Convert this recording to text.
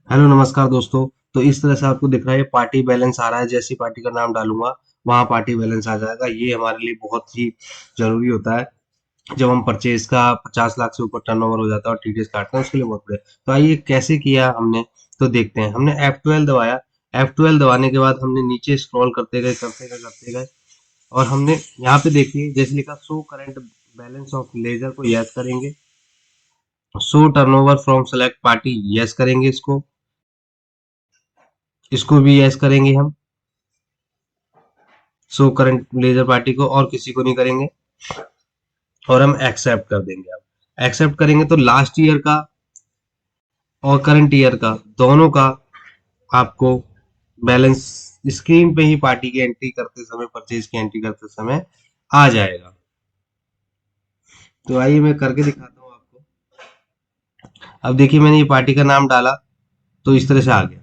Hello नमस्कार दोस्तों। तो इस तरह से आपको दिख रहा है ये पार्टी बैलेंस आ रहा है। जैसी पार्टी का नाम डालूंगा वहाँ पार्टी बैलेंस आ जाएगा। ये हमारे लिए बहुत ही जरूरी होता है जब हम परचेज का 50 लाख से ऊपर टर्नओवर हो जाता है और टीडीएस काटते हैं उसके लिए बहुत बढ़िया। तो आइए कैसे किया हमने, तो देखते हैं। हमने F12 दबाया। F12 दबाने के बाद हमने नीचे स्क्रॉल करते गए और हमने यहाँ पे देखिए जैसे लिखा show current balance of ledger को यस करेंगे। Show turnover from select party yes करेंगे। इसको भी यस करेंगे हम। शो करंट लेजर पार्टी को और किसी को नहीं करेंगे और हम एक्सेप्ट कर देंगे। अब एक्सेप्ट करेंगे तो लास्ट ईयर का और करंट ईयर का दोनों का आपको बैलेंस स्क्रीन पे ही पार्टी की एंट्री करते समय, परचेज की एंट्री करते समय आ जाएगा। तो आइए मैं करके दिखाता हूँ आपको। अब देखिए मैंने ये पार्टी का नाम डाला तो इस तरह से आ गया।